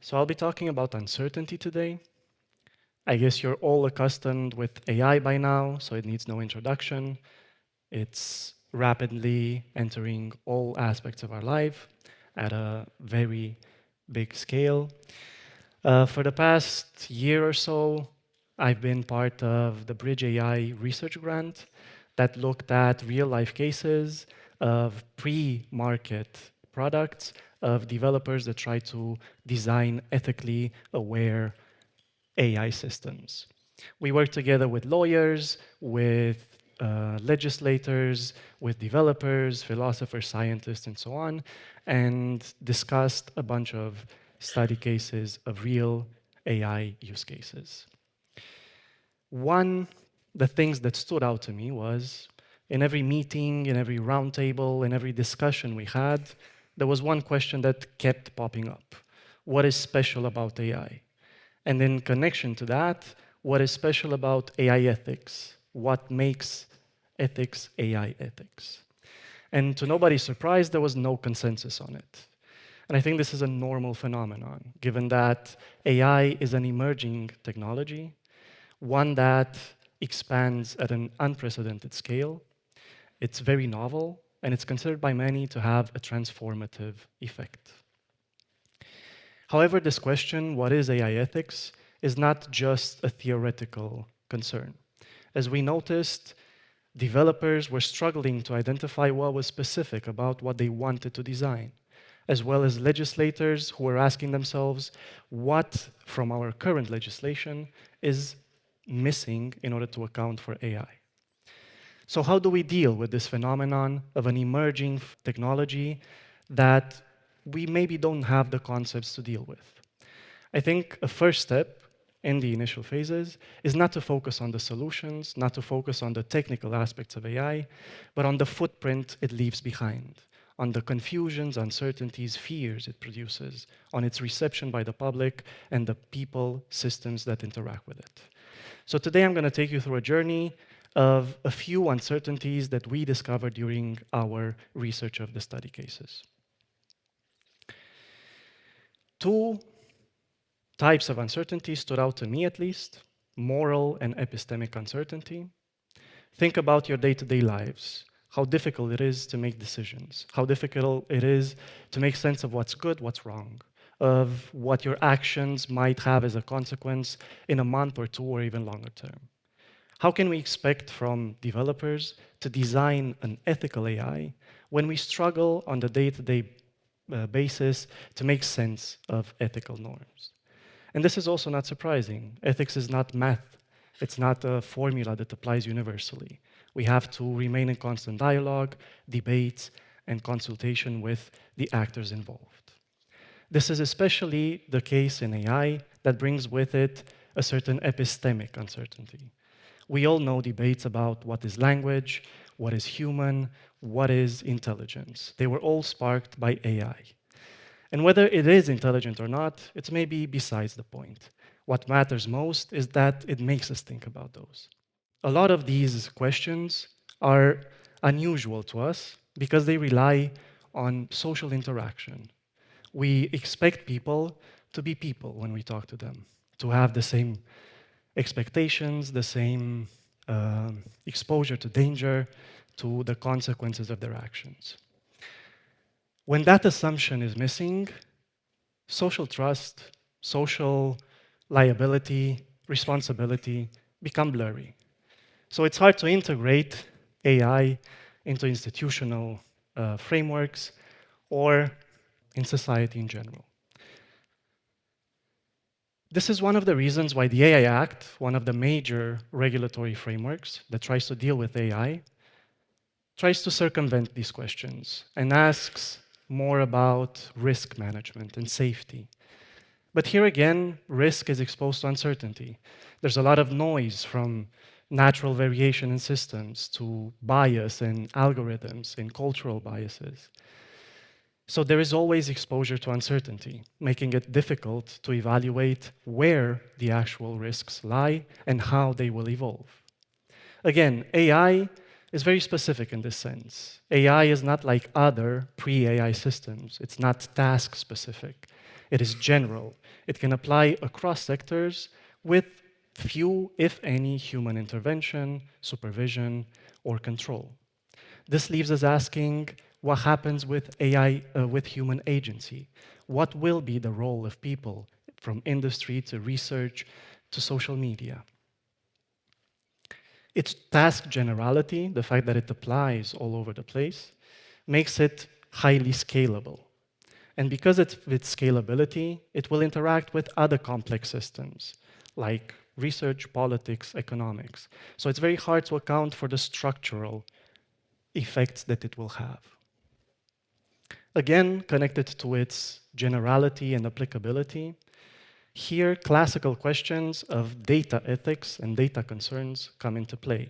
So I'll be talking about uncertainty today. I guess you're all accustomed with AI by now, so it needs no introduction. It's rapidly entering all aspects of our life at a very big scale. For the past year or so, I've been part of the Bridge AI research grant that looked at real-life cases of pre-market products of developers that try to design ethically aware AI systems. We worked together with lawyers, with legislators, with developers, philosophers, scientists, and so on, and discussed a bunch of study cases of real AI use cases. The things that stood out to me was in every meeting, in every roundtable, in every discussion we had, there was one question that kept popping up. What is special about AI? And in connection to that, what is special about AI ethics? What makes ethics AI ethics? And to nobody's surprise, there was no consensus on it. And I think this is a normal phenomenon, given that AI is an emerging technology, one that expands at an unprecedented scale. It's very novel, and it's considered by many to have a transformative effect. However, this question, what is AI ethics, is not just a theoretical concern. As we noticed, developers were struggling to identify what was specific about what they wanted to design, as well as legislators who were asking themselves what from our current legislation is missing in order to account for AI. So how do we deal with this phenomenon of an emerging technology that we maybe don't have the concepts to deal with? I think a first step in the initial phases is not to focus on the solutions, not to focus on the technical aspects of AI, but on the footprint it leaves behind, on the confusions, uncertainties, fears it produces, on its reception by the public and the people, systems that interact with it. So today I'm going to take you through a journey of a few uncertainties that we discovered during our research of the study cases. Two types of uncertainty stood out to me at least: moral and epistemic uncertainty. Think about your day-to-day lives, how difficult it is to make decisions, how difficult it is to make sense of what's good, what's wrong, of what your actions might have as a consequence in a month or two or even longer term. How can we expect from developers to design an ethical AI when we struggle on the day-to-day basis to make sense of ethical norms? And this is also not surprising. Ethics is not math. It's not a formula that applies universally. We have to remain in constant dialogue, debate, and consultation with the actors involved. This is especially the case in AI that brings with it a certain epistemic uncertainty. We all know debates about what is language, what is human, what is intelligence. They were all sparked by AI. And whether it is intelligent or not, it's maybe besides the point. What matters most is that it makes us think about those. A lot of these questions are unusual to us because they rely on social interaction. We expect people to be people when we talk to them, to have the same expectations, the same exposure to danger, to the consequences of their actions. When that assumption is missing, social trust, social liability, responsibility become blurry. So it's hard to integrate AI into institutional frameworks or in society in general. This is one of the reasons why the AI Act, one of the major regulatory frameworks that tries to deal with AI, tries to circumvent these questions and asks more about risk management and safety. But here again, risk is exposed to uncertainty. There's a lot of noise from natural variation in systems to bias in algorithms and cultural biases. So there is always exposure to uncertainty, making it difficult to evaluate where the actual risks lie and how they will evolve. Again, AI is very specific in this sense. AI is not like other pre-AI systems. It's not task-specific. It is general. It can apply across sectors with few, if any, human intervention, supervision, or control. This leaves us asking what happens with AI, with human agency? What will be the role of people from industry to research to social media? Its task generality, the fact that it applies all over the place, makes it highly scalable. And because of its scalability, it will interact with other complex systems like research, politics, economics. So it's very hard to account for the structural effects that it will have. Again, connected to its generality and applicability, here classical questions of data ethics and data concerns come into play,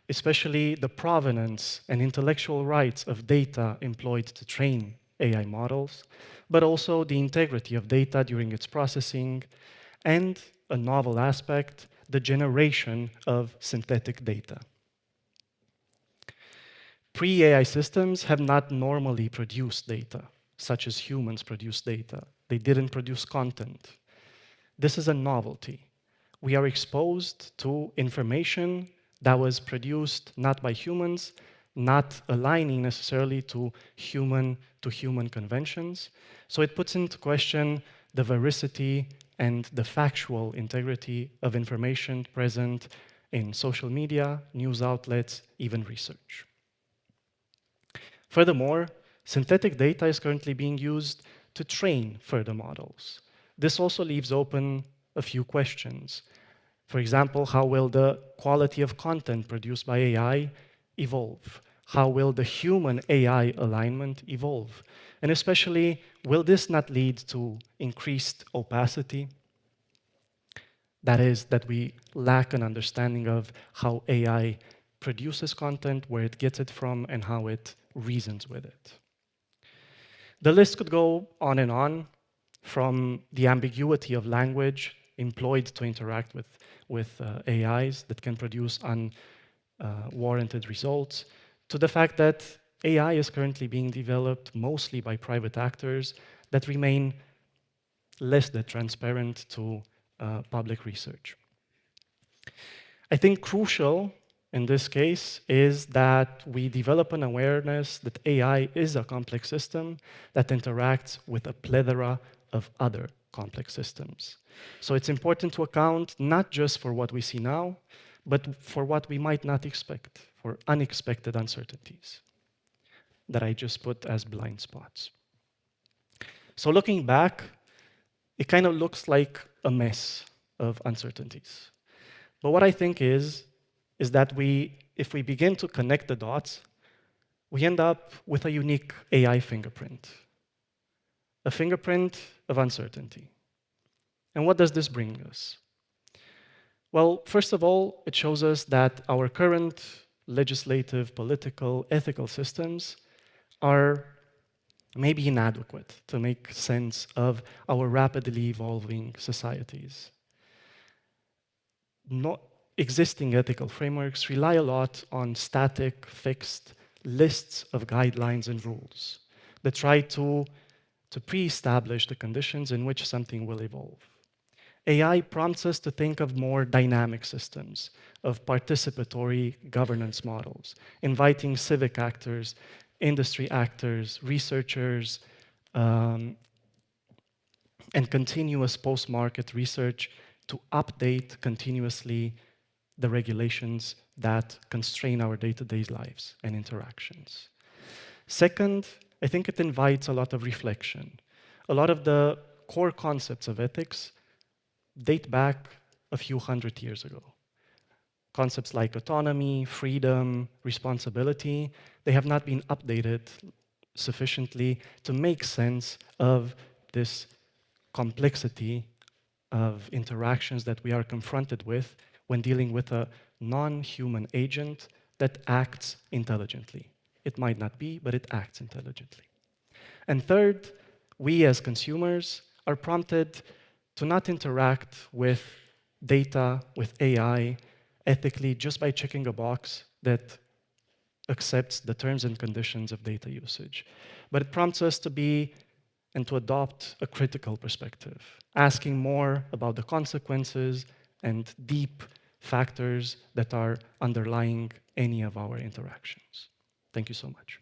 especially the provenance and intellectual rights of data employed to train AI models, but also the integrity of data during its processing, and a novel aspect, the generation of synthetic data. Pre-AI systems have not normally produced data, such as humans produce data. They didn't produce content. This is a novelty. We are exposed to information that was produced not by humans, not aligning necessarily to human conventions. So it puts into question the veracity and the factual integrity of information present in social media, news outlets, even research. Furthermore, synthetic data is currently being used to train further models. This also leaves open a few questions. For example, how will the quality of content produced by AI evolve? How will the human-AI alignment evolve? And especially, will this not lead to increased opacity? That is, that we lack an understanding of how AI produces content, where it gets it from, and how it reasons with it. The list could go on and on, from the ambiguity of language employed to interact with AIs that can produce unwarranted results, to the fact that AI is currently being developed mostly by private actors that remain less than transparent to public research. I think crucial in this case is that we develop an awareness that AI is a complex system that interacts with a plethora of other complex systems. So it's important to account not just for what we see now, but for what we might not expect, for unexpected uncertainties that I just put as blind spots. So looking back, it kind of looks like a mess of uncertainties. But what I think is that if we begin to connect the dots, we end up with a unique AI fingerprint, a fingerprint of uncertainty. And what does this bring us? Well, first of all, it shows us that our current legislative, political, ethical systems are maybe inadequate to make sense of our rapidly evolving societies. Not existing ethical frameworks rely a lot on static, fixed lists of guidelines and rules that try to pre-establish the conditions in which something will evolve. AI prompts us to think of more dynamic systems, of participatory governance models, inviting civic actors, industry actors, researchers, and continuous post-market research to update continuously the regulations that constrain our day-to-day lives and interactions. Second, I think it invites a lot of reflection. A lot of the core concepts of ethics date back a few hundred years ago. Concepts like autonomy, freedom, responsibility, they have not been updated sufficiently to make sense of this complexity of interactions that we are confronted with when dealing with a non-human agent that acts intelligently. It might not be, but it acts intelligently. And third, we as consumers are prompted to not interact with data, with AI, ethically just by checking a box that accepts the terms and conditions of data usage. But it prompts us to be and to adopt a critical perspective, asking more about the consequences and deep factors that are underlying any of our interactions. Thank you so much.